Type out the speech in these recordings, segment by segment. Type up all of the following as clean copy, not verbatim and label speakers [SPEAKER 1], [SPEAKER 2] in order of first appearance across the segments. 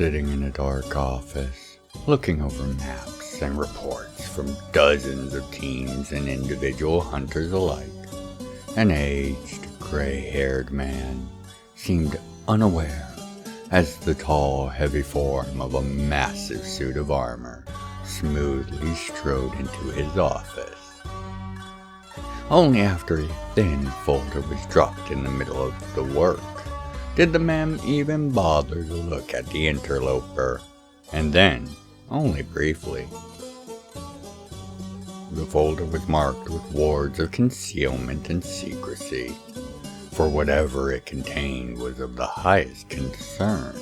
[SPEAKER 1] sitting in a dark office, looking over maps and reports from dozens of teams and individual hunters alike. An aged, gray-haired man seemed unaware as the tall, heavy form of a massive suit of armor smoothly strode into his office. Only after a thin folder was dropped in the middle of the work did the man even bother to look at the interloper, and then only briefly. The folder was marked with words of concealment and secrecy, for whatever it contained was of the highest concern,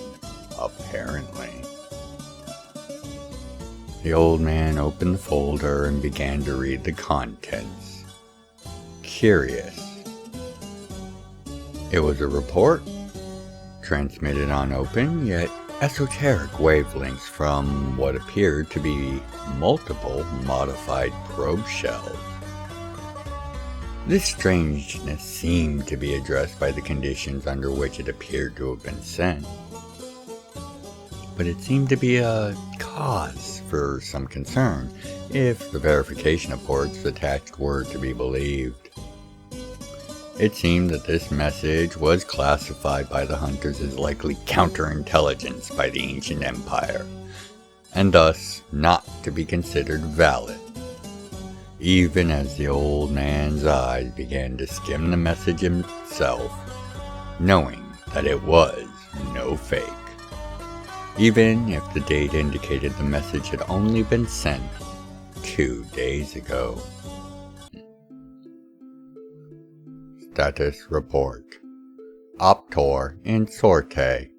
[SPEAKER 1] apparently. The old man opened the folder and began to read the contents. Curious. It was a report, transmitted on open yet esoteric wavelengths from what appeared to be multiple modified probe shells. This strangeness seemed to be addressed by the conditions under which it appeared to have been sent, but it seemed to be a cause for some concern if the verification reports attached were to be believed. It seemed that this message was classified by the hunters as likely counterintelligence by the ancient empire, and thus not to be considered valid. Even as the old man's eyes began to skim the message himself, knowing that it was no fake. Even if the date indicated the message had only been sent 2 days ago. Status report. Optor in Sorte.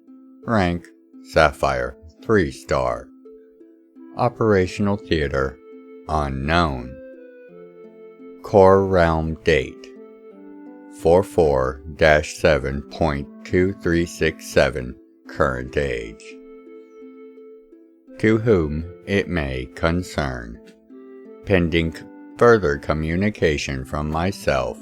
[SPEAKER 1] Rank Sapphire 3-star. Operational theater unknown. Core realm date 44-7.2367 current age. To whom it may concern. Pending further communication from myself,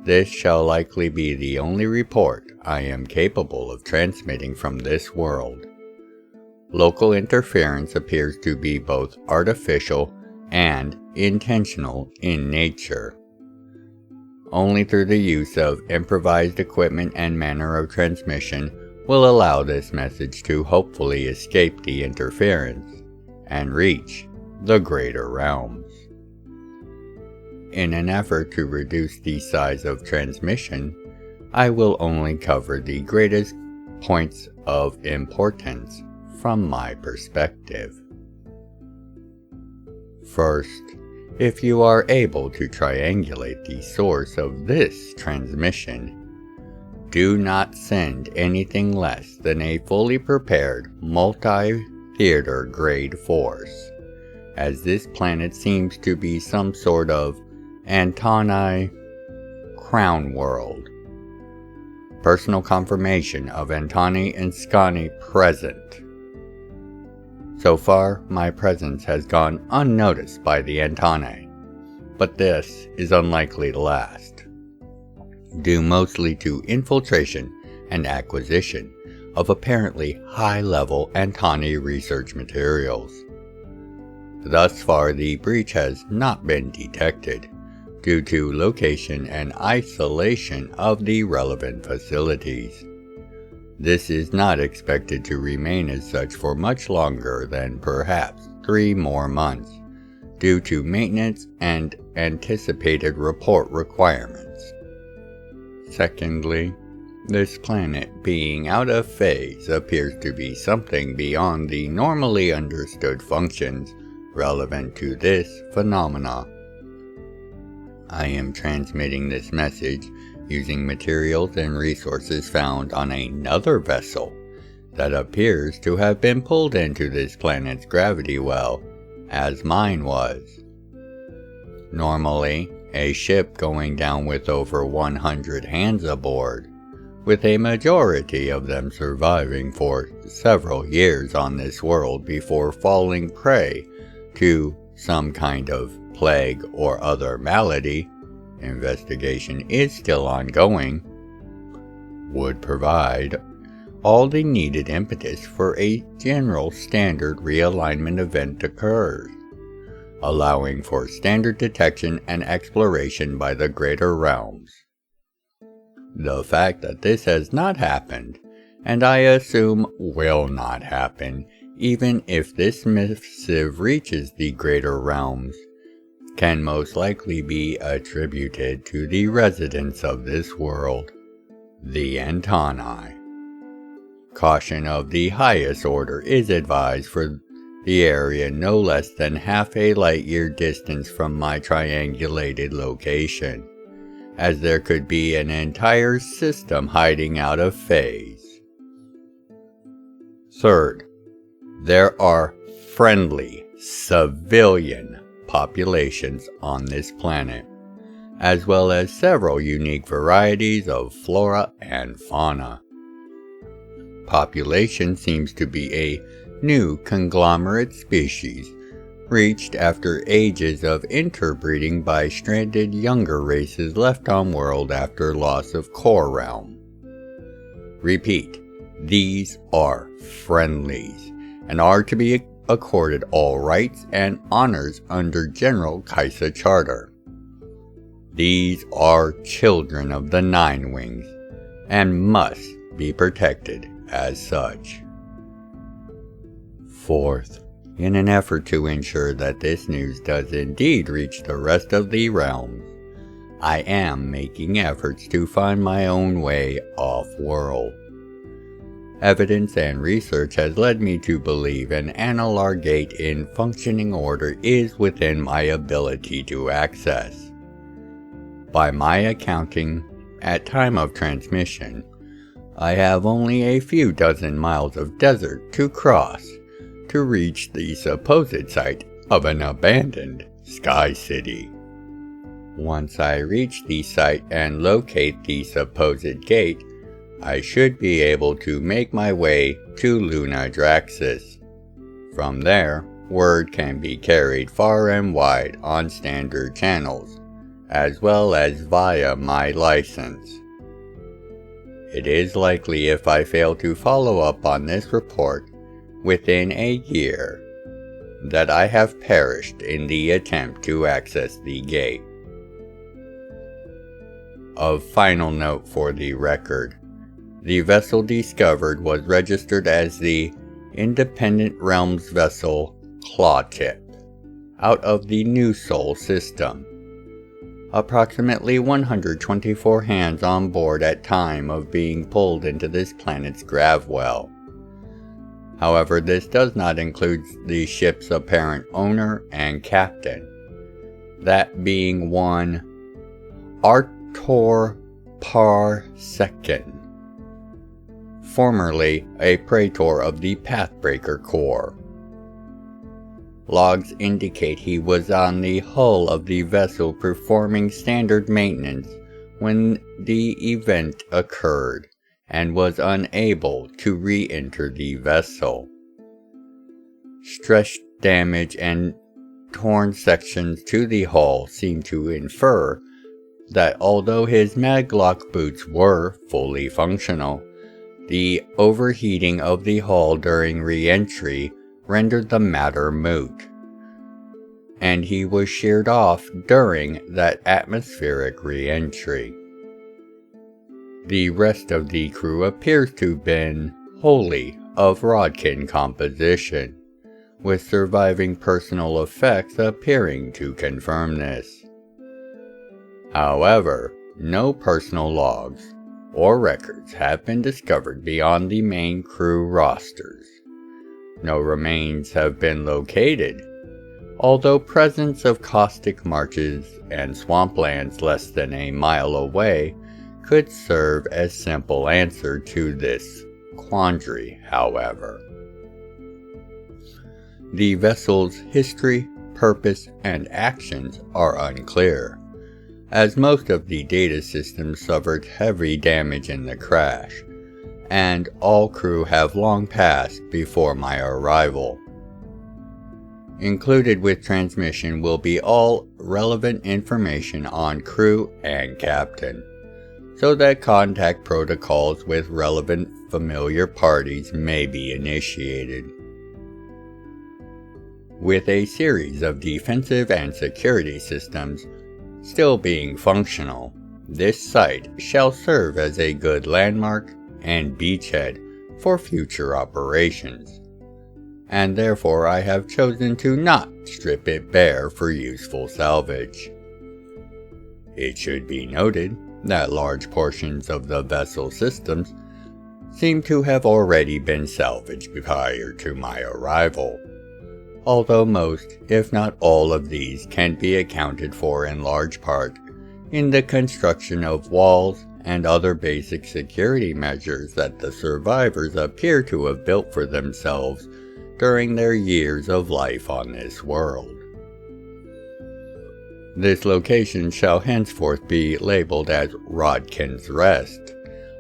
[SPEAKER 1] this shall likely be the only report I am capable of transmitting from this world. Local interference appears to be both artificial and intentional in nature. Only through the use of improvised equipment and manner of transmission will allow this message to hopefully escape the interference and reach the greater realms. In an effort to reduce the size of transmission, I will only cover the greatest points of importance from my perspective. First, if you are able to triangulate the source of this transmission, do not send anything less than a fully prepared multi-theater grade force, as this planet seems to be some sort of Antani crown world. Personal confirmation of Antani and Scani present. So far, my presence has gone unnoticed by the Antani, but this is unlikely to last, due mostly to infiltration and acquisition of apparently high-level Antani research materials. Thus far, the breach has not been detected, due to location and isolation of the relevant facilities. This is not expected to remain as such for much longer than perhaps 3 more months, due to maintenance and anticipated report requirements. Secondly, this planet being out of phase appears to be something beyond the normally understood functions relevant to this phenomena. I am transmitting this message using materials and resources found on another vessel that appears to have been pulled into this planet's gravity well, as mine was. Normally, a ship going down with over 100 hands aboard, with a majority of them surviving for several years on this world before falling prey to some kind of plague or other malady, investigation is still ongoing, would provide all the needed impetus for a general standard realignment event occurs, allowing for standard detection and exploration by the greater realms. The fact that this has not happened, and I assume will not happen, even if this missive reaches the greater realms, can most likely be attributed to the residents of this world, the Antani. Caution of the highest order is advised for the area no less than half a light-year distance from my triangulated location, as there could be an entire system hiding out of phase. Third, there are friendly, civilian populations on this planet, as well as several unique varieties of flora and fauna. Population seems to be a new conglomerate species, reached after ages of interbreeding by stranded younger races left on world after loss of core realm. Repeat, these are friendlies, and are to be accorded all rights and honors under General Kaisa Charter. These are children of the Nine Wings, and must be protected as such. Fourth, in an effort to ensure that this news does indeed reach the rest of the realms, I am making efforts to find my own way off-world. Evidence and research has led me to believe an analar gate in functioning order is within my ability to access. By my accounting, at time of transmission, I have only a few dozen miles of desert to cross to reach the supposed site of an abandoned sky city. Once I reach the site and locate the supposed gate, I should be able to make my way to Luna Draxis. From there, word can be carried far and wide on standard channels, as well as via my license. It is likely if I fail to follow up on this report within a year that I have perished in the attempt to access the gate. Of final note for the record, the vessel discovered was registered as the Independent Realms vessel Clawtip, out of the New Sol system. Approximately 124 hands on board at time of being pulled into this planet's grav well. However, this does not include the ship's apparent owner and captain, that being one Optor Parsekin, formerly a praetor of the Pathbreaker Corps. Logs indicate he was on the hull of the vessel performing standard maintenance when the event occurred, and was unable to re-enter the vessel. Stress damage and torn sections to the hull seem to infer that although his maglock boots were fully functional, the overheating of the hull during re-entry rendered the matter moot, and he was sheared off during that atmospheric re-entry. The rest of the crew appears to have been wholly of Rodkin composition, with surviving personal effects appearing to confirm this. However, no personal logs or records have been discovered beyond the main crew rosters. No remains have been located, although presence of caustic marshes and swamplands less than a mile away could serve as simple answer to this quandary, however. The vessel's history, purpose, and actions are unclear, as most of the data systems suffered heavy damage in the crash, and all crew have long passed before my arrival. Included with transmission will be all relevant information on crew and captain, so that contact protocols with relevant familiar parties may be initiated. With a series of defensive and security systems still being functional, this site shall serve as a good landmark and beachhead for future operations, and therefore I have chosen to not strip it bare for useful salvage. It should be noted that large portions of the vessel systems seem to have already been salvaged prior to my arrival, although most, if not all of these can be accounted for in large part in the construction of walls and other basic security measures that the survivors appear to have built for themselves during their years of life on this world. This location shall henceforth be labeled as Rodkin's Rest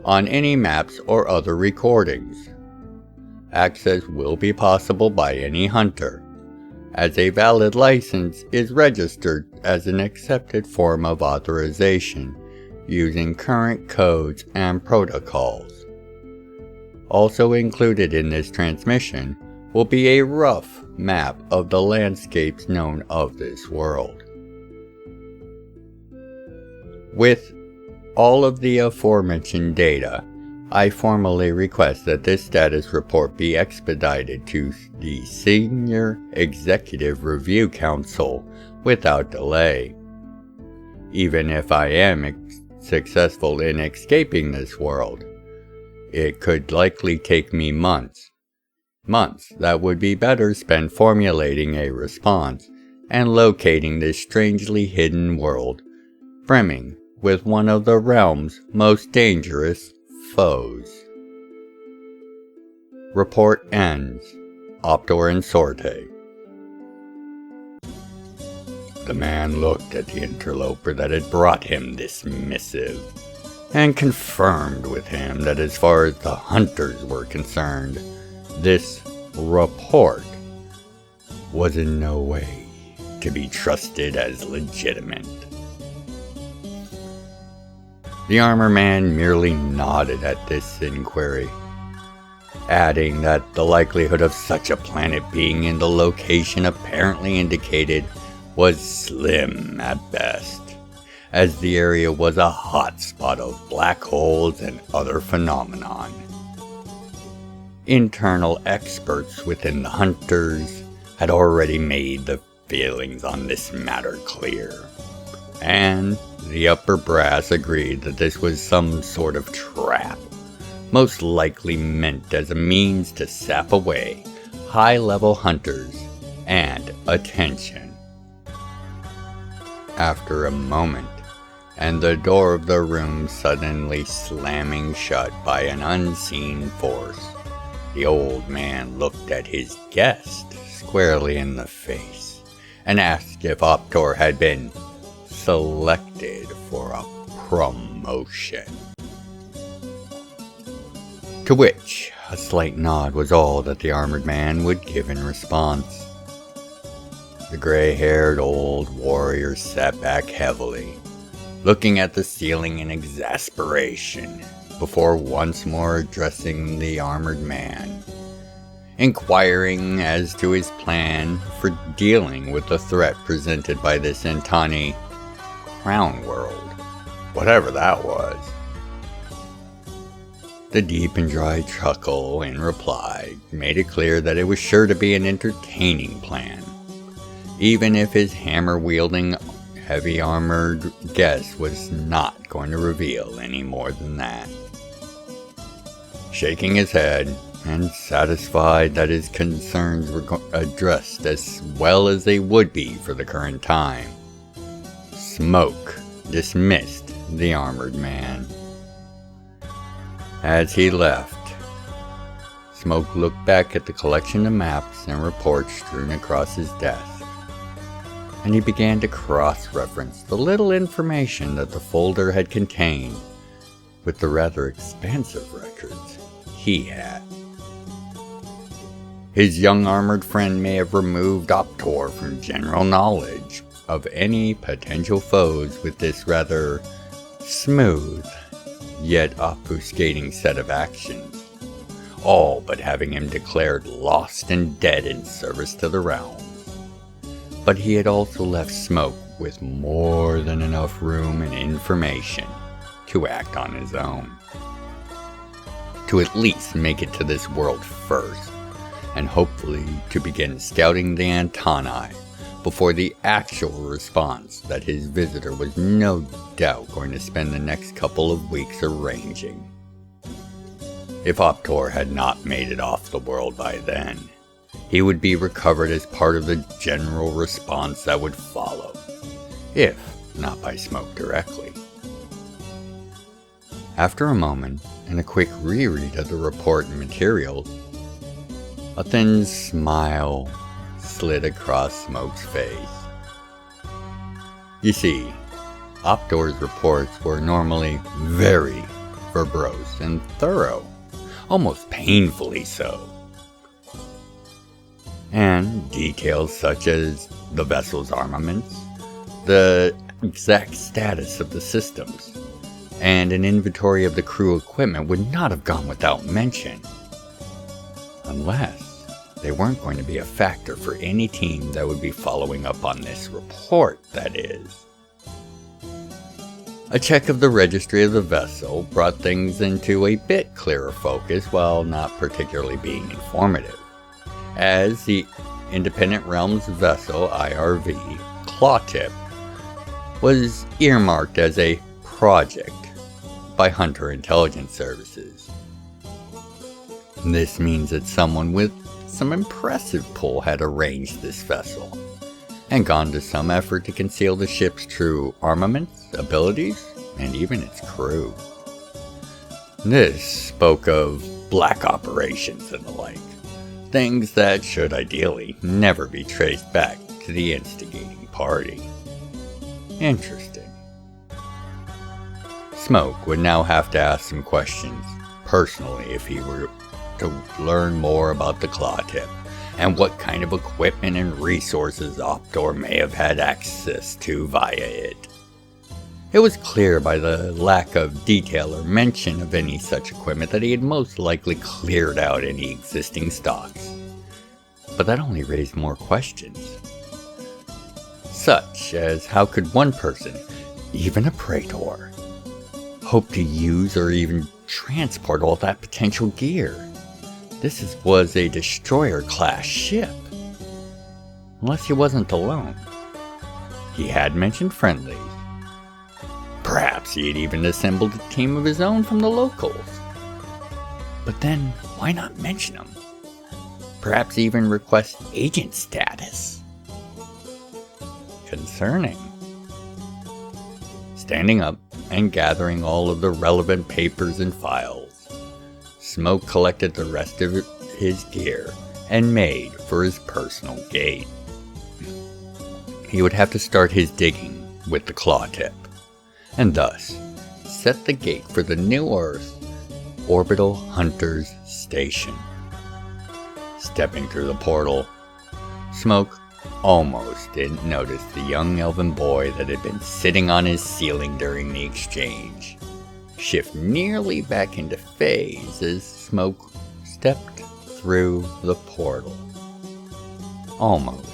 [SPEAKER 1] on any maps or other recordings. Access will be possible by any hunter, as a valid license is registered as an accepted form of authorization using current codes and protocols. Also included in this transmission will be a rough map of the landscapes known of this world. With all of the aforementioned data, I formally request that this status report be expedited to the Senior Executive Review Council without delay. Even if I am successful in escaping this world, it could likely take me months that would be better spent formulating a response and locating this strangely hidden world, brimming with one of the realm's most dangerous foes. Report ends. Optor and Sorte. The man looked at the interloper that had brought him this missive, and confirmed with him that as far as the hunters were concerned, this report was in no way to be trusted as legitimate. The armor man merely nodded at this inquiry, adding that the likelihood of such a planet being in the location apparently indicated was slim at best, as the area was a hotspot of black holes and other phenomenon. Internal experts within the hunters had already made the feelings on this matter clear, and the upper brass agreed that this was some sort of trap, most likely meant as a means to sap away high-level hunters and attention. After a moment, and the door of the room suddenly slamming shut by an unseen force, the old man looked at his guest squarely in the face and asked if Optor had been selected for a promotion. To which a slight nod was all that the armored man would give in response. The gray-haired old warrior sat back heavily, looking at the ceiling in exasperation, before once more addressing the armored man, inquiring as to his plan for dealing with the threat presented by this Intani Crown World, whatever that was. The deep and dry chuckle in reply made it clear that it was sure to be an entertaining plan, even if his hammer-wielding, heavy-armored guest was not going to reveal any more than that. Shaking his head, and satisfied that his concerns were addressed as well as they would be for the current time, Smoke dismissed the armored man. As he left, Smoke looked back at the collection of maps and reports strewn across his desk, and he began to cross-reference the little information that the folder had contained with the rather expansive records he had. His young armored friend may have removed Optor from general knowledge of any potential foes with this rather smooth, yet obfuscating set of actions. all but having him declared lost and dead in service to the realm. But he had also left Smoke with more than enough room and information to act on his own. To at least make it to this world first, and hopefully to begin scouting the antennae before the actual response that his visitor was no doubt going to spend the next couple of weeks arranging. If Optor had not made it off the world by then, he would be recovered as part of the general response that would follow, if not by Smoke directly. After a moment, and a quick reread of the report and materials, a thin smile slid across Smoke's face. You see, Optor's reports were normally very verbose and thorough, almost painfully so. And details such as the vessel's armaments, the exact status of the systems, and an inventory of the crew equipment would not have gone without mention. Unless they weren't going to be a factor for any team that would be following up on this report, that is. A check of the registry of the vessel brought things into a bit clearer focus while not particularly being informative, as the Independent Realms vessel IRV Clawtip was earmarked as a project by Hunter Intelligence Services. This means that someone with some impressive pull had arranged this vessel, and gone to some effort to conceal the ship's true armaments, abilities, and even its crew. This spoke of black operations and the like, things that should ideally never be traced back to the instigating party. Interesting. Smoke would now have to ask some questions, personally, if he were to learn more about the Clawtip, and what kind of equipment and resources Optor may have had access to via it. It was clear by the lack of detail or mention of any such equipment that he had most likely cleared out any existing stocks. But that only raised more questions. Such as how could one person, even a praetor, hope to use or even transport all that potential gear? This was a destroyer-class ship. Unless he wasn't alone. He had mentioned friendlies. Perhaps he had even assembled a team of his own from the locals. But then, why not mention them? Perhaps even request agent status. Concerning. Standing up and gathering all of the relevant papers and files, Smoke collected the rest of his gear and made for his personal gate. He would have to start his digging with the Clawtip, and thus set the gate for the New Earth Orbital Hunters Station. Stepping through the portal, Smoke almost didn't notice the young elven boy that had been sitting on his ceiling during the exchange shift nearly back into phase as Smoke stepped through the portal. Almost.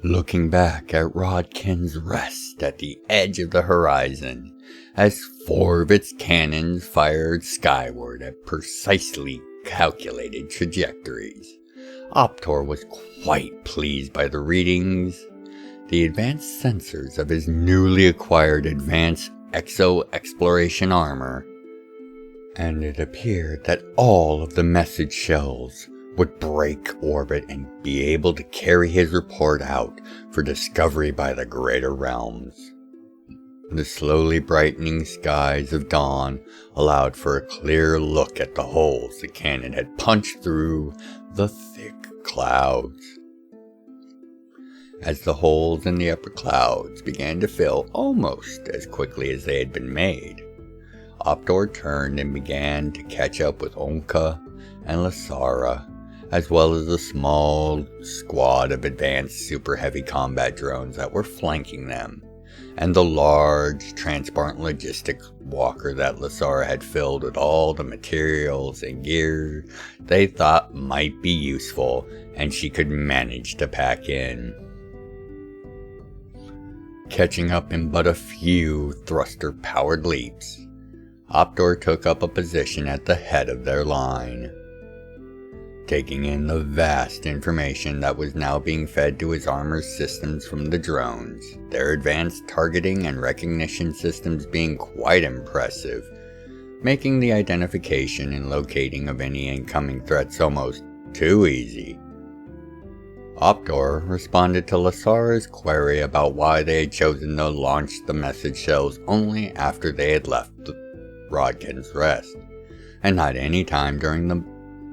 [SPEAKER 1] Looking back at Rodkin's rest at the edge of the horizon as 4 of its cannons fired skyward at precisely calculated trajectories, Optor was quite pleased by the readings. The advanced sensors of his newly acquired advanced exo-exploration armor, and it appeared that all of the message shells would break orbit and be able to carry his report out for discovery by the greater realms. The slowly brightening skies of dawn allowed for a clear look at the holes the cannon had punched through the thick clouds. As the holes in the upper clouds began to fill almost as quickly as they had been made, Optor turned and began to catch up with Onka and Lasara, as well as a small squad of advanced super heavy combat drones that were flanking them, and the large, transparent logistics walker that Lasara had filled with all the materials and gear they thought might be useful and she could manage to pack in. Catching up in but a few thruster-powered leaps, Optor took up a position at the head of their line. Taking in the vast information that was now being fed to his armor systems from the drones, their advanced targeting and recognition systems being quite impressive, making the identification and locating of any incoming threats almost too easy. Optor responded to Lasara's query about why they had chosen to launch the message shells only after they had left Rodkin's Rest, and not any time during the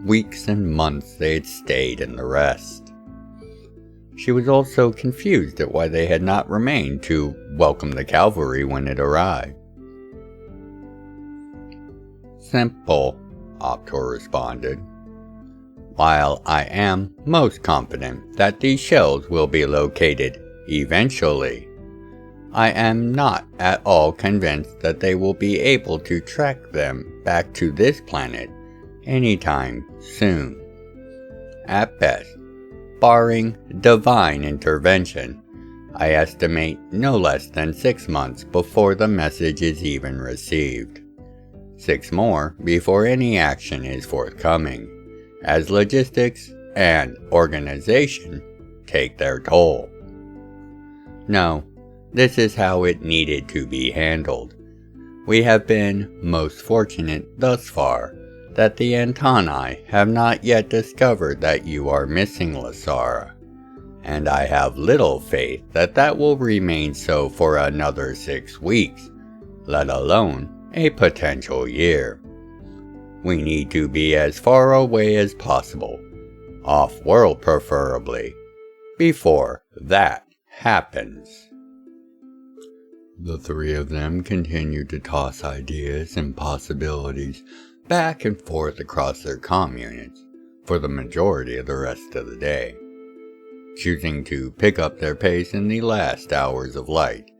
[SPEAKER 1] weeks and months they had stayed in the Rest. She was also confused at why they had not remained to welcome the cavalry when it arrived. Simple, Optor responded. While I am most confident that these shells will be located eventually, I am not at all convinced that they will be able to track them back to this planet anytime soon. At best, barring divine intervention, I estimate no less than 6 months before the message is even received. 6 more before any action is forthcoming, as logistics and organization take their toll. No, this is how it needed to be handled. We have been most fortunate thus far that the Antani have not yet discovered that you are missing, Lasara, and I have little faith that that will remain so for another 6 weeks, let alone a potential year. We need to be as far away as possible, off-world preferably, before that happens. The 3 of them continued to toss ideas and possibilities back and forth across their comm units for the majority of the rest of the day, choosing to pick up their pace in the last hours of light,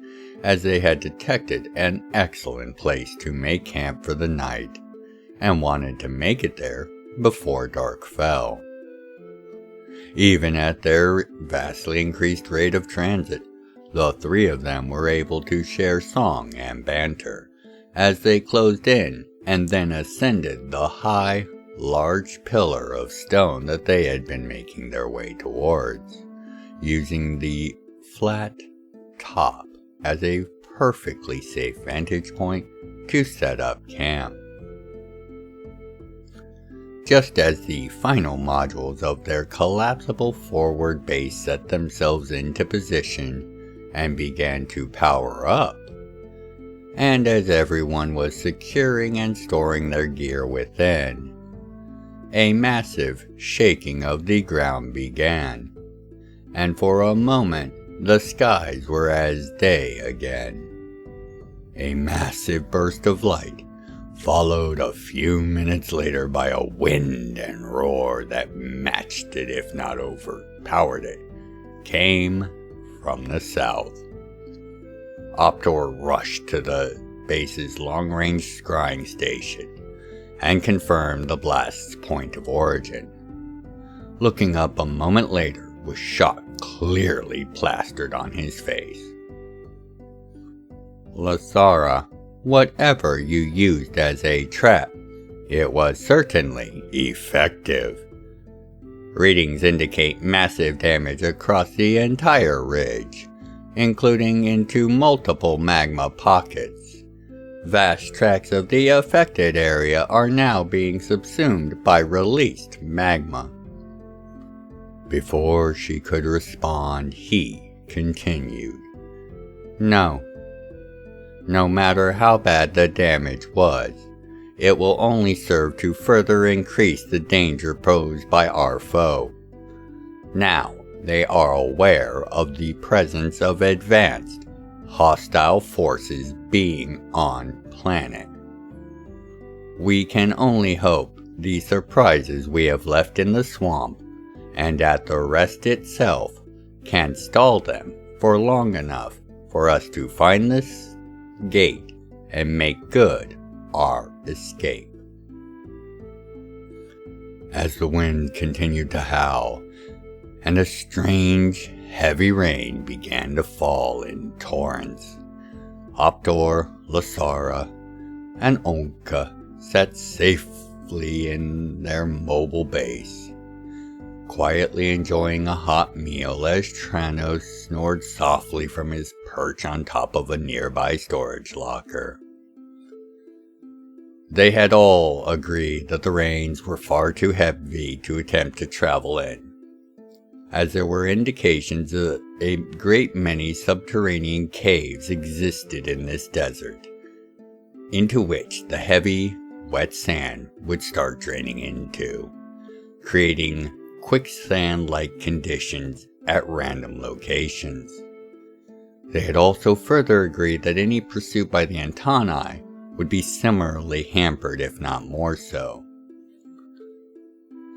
[SPEAKER 1] as they had detected an excellent place to make camp for the night, and wanted to make it there before dark fell. Even at their vastly increased rate of transit, the 3 of them were able to share song and banter as they closed in and then ascended the high, large pillar of stone that they had been making their way towards, using the flat top as a perfectly safe vantage point to set up camp. Just as the final modules of their collapsible forward base set themselves into position and began to power up, and as everyone was securing and storing their gear within, a massive shaking of the ground began, and for a moment the skies were as day again. A massive burst of light, followed a few minutes later by a wind and roar that matched it if not overpowered it, came from the south. Optor rushed to the base's long-range scrying station and confirmed the blast's point of origin. Looking up a moment later with shock clearly plastered on his face. Lasara, whatever you used as a trap, it was certainly effective. Readings indicate massive damage across the entire ridge, including into multiple magma pockets. Vast tracts of the affected area are now being subsumed by released magma. Before she could respond, he continued. No matter how bad the damage was, it will only serve to further increase the danger posed by our foe. Now they are aware of the presence of advanced, hostile forces being on planet. We can only hope the surprises we have left in the swamp and at the rest itself can stall them for long enough for us to find this gate and make good our escape. As the wind continued to howl, and a strange, heavy rain began to fall in torrents, Optor, Lasara, and Onka sat safely in their mobile base, quietly enjoying a hot meal as Tranos snored softly from his perch on top of a nearby storage locker. They had all agreed that the rains were far too heavy to attempt to travel in, as there were indications that a great many subterranean caves existed in this desert, into which the heavy, wet sand would start draining into, creating quicksand-like conditions at random locations. They had also further agreed that any pursuit by the Antani would be similarly hampered, if not more so.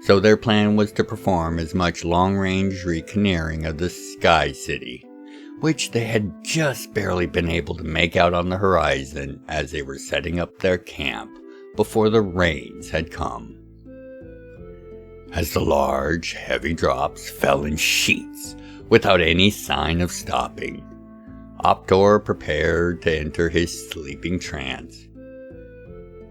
[SPEAKER 1] So their plan was to perform as much long-range reconnoitering of the Sky City, which they had just barely been able to make out on the horizon as they were setting up their camp before the rains had come. As the large, heavy drops fell in sheets without any sign of stopping, Optor prepared to enter his sleeping trance.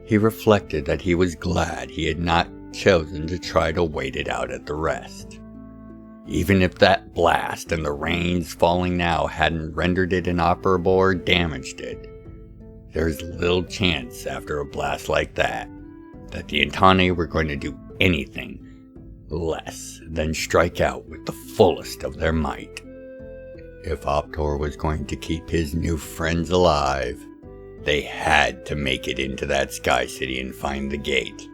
[SPEAKER 1] He reflected that he was glad he had not chosen to try to wait it out at the rest. Even if that blast and the rains falling now hadn't rendered it inoperable or damaged it, there's little chance after a blast like that the Antani were going to do anything less than strike out with the fullest of their might. If Optor was going to keep his new friends alive, they had to make it into that Sky City and find the gate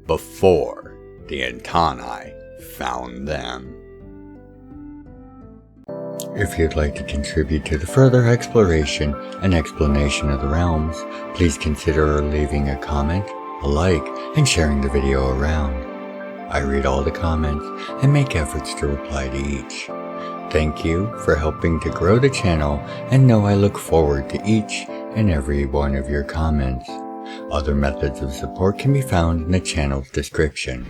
[SPEAKER 1] before the Antani found them. If you'd like to contribute to the further exploration and explanation of the realms, please consider leaving a comment, a like, and sharing the video around. I read all the comments and make efforts to reply to each. Thank you for helping to grow the channel, and know I look forward to each and every one of your comments. Other methods of support can be found in the channel's description.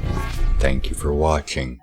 [SPEAKER 1] Thank you for watching,